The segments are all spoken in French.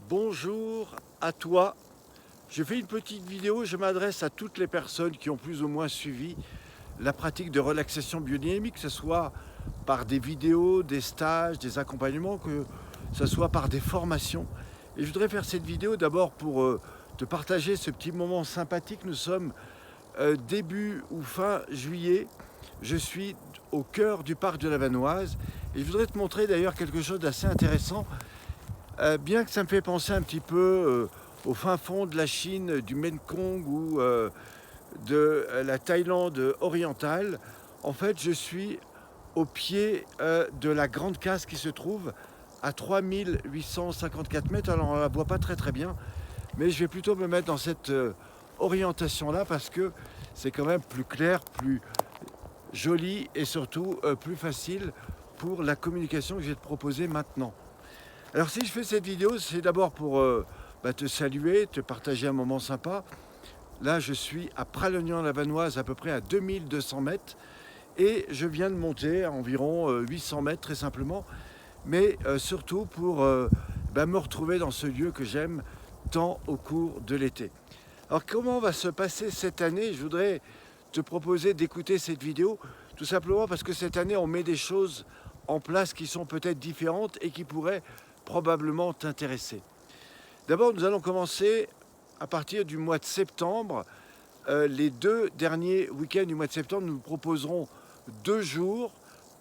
Bonjour à toi. Je fais une petite vidéo, je m'adresse à toutes les personnes qui ont plus ou moins suivi la pratique de relaxation biodynamique, que ce soit par des vidéos, des stages, des accompagnements, que ce soit par des formations. Et je voudrais faire cette vidéo d'abord pour te partager ce petit moment sympathique. Nous sommes début ou fin juillet. Je suis au cœur du parc de la Vanoise et je voudrais te montrer d'ailleurs quelque chose d'assez intéressant. Bien que ça me fait penser un petit peu au fin fond de la Chine, du Mekong ou de la Thaïlande orientale, en fait je suis au pied de la Grande Casse qui se trouve à 3854 mètres. Alors on ne la voit pas très bien, mais je vais plutôt me mettre dans cette orientation-là parce que c'est quand même plus clair, plus joli et surtout plus facile pour la communication que je vais te proposer maintenant. Alors si je fais cette vidéo, c'est d'abord pour te saluer, te partager un moment sympa. Là, je suis à Pralognan-la-Vanoise, à peu près à 2200 mètres. Et je viens de monter à environ 800 mètres, très simplement. Mais surtout pour me retrouver dans ce lieu que j'aime tant au cours de l'été. Alors comment va se passer cette année? Je voudrais te proposer d'écouter cette vidéo, tout simplement parce que cette année, on met des choses en place qui sont peut-être différentes et qui pourraient probablement t'intéresser. D'abord, nous allons commencer à partir du mois de septembre. Les 2 derniers week-ends du mois de septembre, nous proposerons 2 jours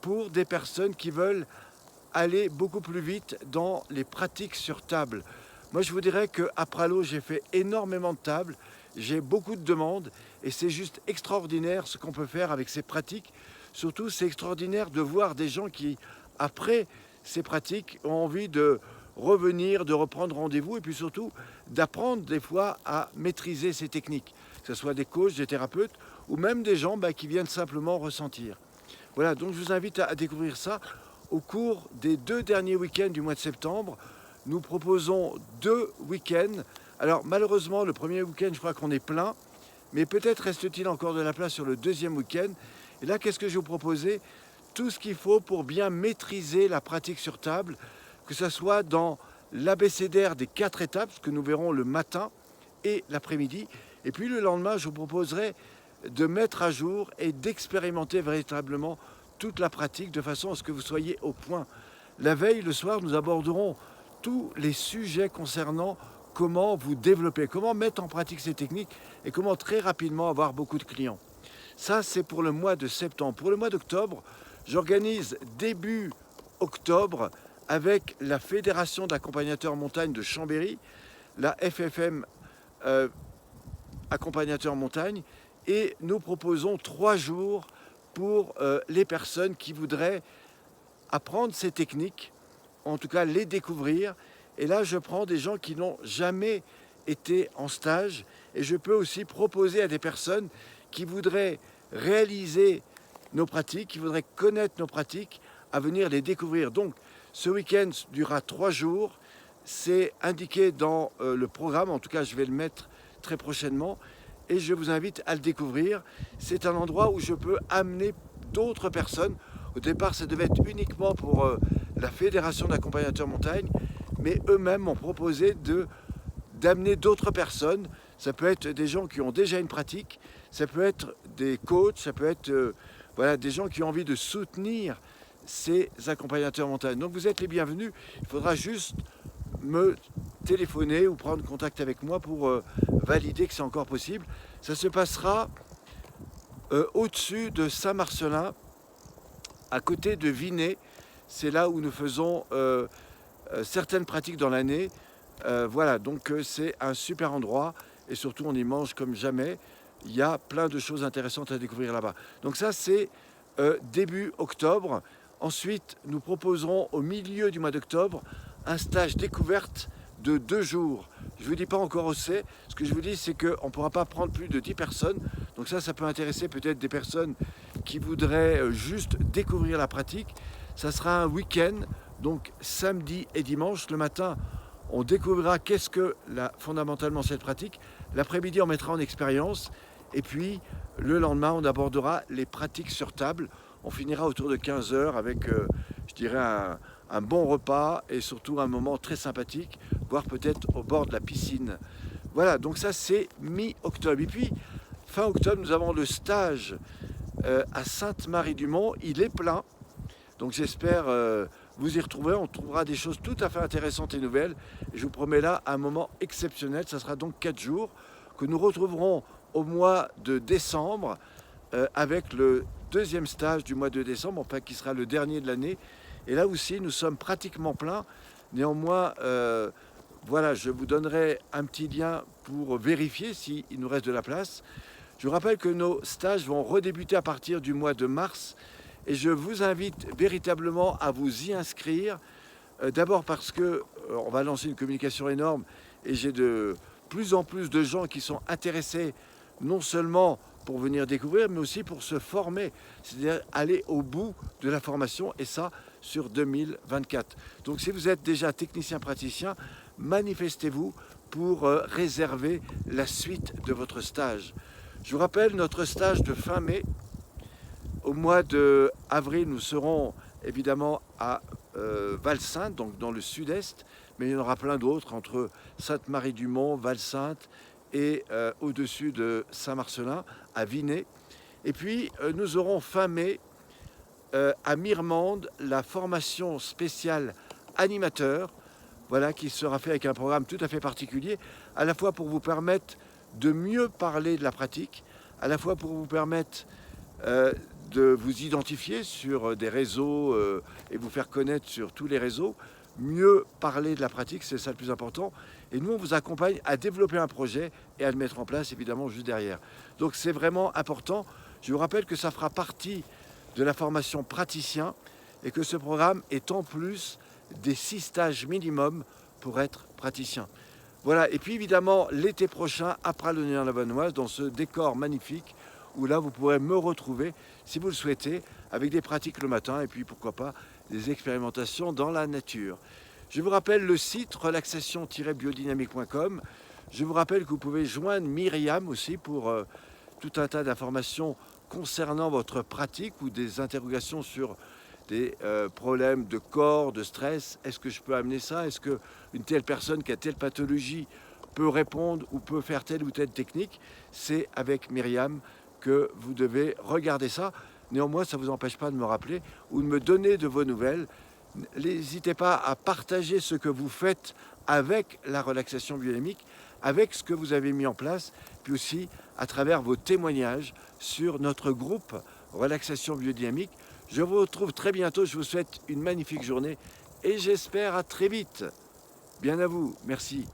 pour des personnes qui veulent aller beaucoup plus vite dans les pratiques sur table. Moi, je vous dirais qu'à Pralo, j'ai fait énormément de tables, j'ai beaucoup de demandes et c'est juste extraordinaire ce qu'on peut faire avec ces pratiques. Surtout, c'est extraordinaire de voir des gens qui, après ces pratiques, ont envie de revenir, de reprendre rendez-vous et puis surtout d'apprendre des fois à maîtriser ces techniques, que ce soit des coachs, des thérapeutes ou même des gens qui viennent simplement ressentir. Voilà, donc je vous invite à découvrir ça. Au cours des 2 derniers week-ends du mois de septembre, nous proposons 2 week-ends. Alors malheureusement, le premier week-end, je crois qu'on est plein, mais peut-être reste-t-il encore de la place sur le 2e week-end. Et là, qu'est-ce que je vais vous proposer? Tout ce qu'il faut pour bien maîtriser la pratique sur table, que ce soit dans l'abécédaire des 4 étapes, ce que nous verrons le matin et l'après-midi. Et puis le lendemain, je vous proposerai de mettre à jour et d'expérimenter véritablement toute la pratique de façon à ce que vous soyez au point. La veille, le soir, nous aborderons tous les sujets concernant comment vous développer, comment mettre en pratique ces techniques et comment très rapidement avoir beaucoup de clients. Ça, c'est pour le mois de septembre. Pour le mois d'octobre, j'organise début octobre avec la Fédération d'accompagnateurs montagne de Chambéry, la FFM accompagnateur montagne, et nous proposons 3 jours pour les personnes qui voudraient apprendre ces techniques, en tout cas les découvrir. Et là, je prends des gens qui n'ont jamais été en stage et je peux aussi proposer à des personnes qui voudraient réaliser nos pratiques, qui voudraient connaître nos pratiques, à venir les découvrir. Donc, ce week-end durera 3 jours. C'est indiqué dans le programme. En tout cas, je vais le mettre très prochainement. Et je vous invite à le découvrir. C'est un endroit où je peux amener d'autres personnes. Au départ, ça devait être uniquement pour la Fédération d'accompagnateurs montagne. Mais eux-mêmes m'ont proposé d'amener d'autres personnes. Ça peut être des gens qui ont déjà une pratique. Ça peut être des coachs. Ça peut être des gens qui ont envie de soutenir ces accompagnateurs montagne. Donc vous êtes les bienvenus. Il faudra juste me téléphoner ou prendre contact avec moi pour valider que c'est encore possible. Ça se passera au-dessus de Saint-Marcellin, à côté de Vinay. C'est là où nous faisons certaines pratiques dans l'année. Voilà, donc c'est un super endroit et surtout on y mange comme jamais. Il y a plein de choses intéressantes à découvrir là-bas. Donc ça, c'est début octobre. Ensuite, nous proposerons au milieu du mois d'octobre un stage découverte de 2 jours. Je ne vous dis pas encore où c'est. Ce que je vous dis, c'est qu'on ne pourra pas prendre plus de 10 personnes. Donc ça peut intéresser peut-être des personnes qui voudraient juste découvrir la pratique. Ça sera un week-end, donc samedi et dimanche. Le matin, on découvrira qu'est-ce que fondamentalement cette pratique. L'après-midi, on mettra en expérience. Et puis, le lendemain, on abordera les pratiques sur table. On finira autour de 15 h avec, je dirais, un bon repas et surtout un moment très sympathique, voire peut-être au bord de la piscine. Voilà, donc ça c'est mi-octobre. Et puis, fin octobre, nous avons le stage à Sainte-Marie-du-Mont. Il est plein, donc j'espère vous y retrouver. On trouvera des choses tout à fait intéressantes et nouvelles. Et je vous promets là un moment exceptionnel. Ça sera donc 4 jours que nous retrouverons au mois de décembre avec le deuxième stage du mois de décembre, enfin qui sera le dernier de l'année. Et là aussi, nous sommes pratiquement pleins. Néanmoins, voilà, je vous donnerai un petit lien pour vérifier s'il nous reste de la place. Je vous rappelle que nos stages vont redébuter à partir du mois de mars et je vous invite véritablement à vous y inscrire. D'abord parce que on va lancer une communication énorme et j'ai de plus en plus de gens qui sont intéressés non seulement pour venir découvrir, mais aussi pour se former, c'est-à-dire aller au bout de la formation, et ça sur 2024. Donc si vous êtes déjà technicien praticien, manifestez-vous pour réserver la suite de votre stage. Je vous rappelle notre stage de fin mai. Au mois d'avril, nous serons évidemment à Val-Sainte, donc dans le sud-est, mais il y en aura plein d'autres entre Sainte-Marie-du-Mont, Val-Sainte et au-dessus de Saint-Marcelin, à Vinay. Et puis nous aurons fin mai à Mirmande la formation spéciale animateur, voilà, qui sera fait avec un programme tout à fait particulier, à la fois pour vous permettre de mieux parler de la pratique, à la fois pour vous permettre de vous identifier sur des réseaux et vous faire connaître sur tous les réseaux, mieux parler de la pratique, c'est ça le plus important. Et nous, on vous accompagne à développer un projet et à le mettre en place, évidemment, juste derrière. Donc c'est vraiment important. Je vous rappelle que ça fera partie de la formation praticien et que ce programme est en plus des 6 stages minimum pour être praticien. Voilà, et puis évidemment, l'été prochain, à Pralognan-la-Vanoise, dans ce décor magnifique, où là, vous pourrez me retrouver, si vous le souhaitez, avec des pratiques le matin, et puis pourquoi pas, des expérimentations dans la nature. Je vous rappelle le site relaxation-biodynamique.com. Je vous rappelle que vous pouvez joindre Myriam aussi pour tout un tas d'informations concernant votre pratique ou des interrogations sur des problèmes de corps, de stress. Est-ce que je peux amener ça? Est-ce qu'une telle personne qui a telle pathologie peut répondre ou peut faire telle ou telle technique? C'est avec Myriam que vous devez regarder ça. Néanmoins, ça ne vous empêche pas de me rappeler ou de me donner de vos nouvelles. N'hésitez pas à partager ce que vous faites avec la relaxation biodynamique, avec ce que vous avez mis en place, puis aussi à travers vos témoignages sur notre groupe Relaxation Biodynamique. Je vous retrouve très bientôt, je vous souhaite une magnifique journée et j'espère à très vite. Bien à vous, merci.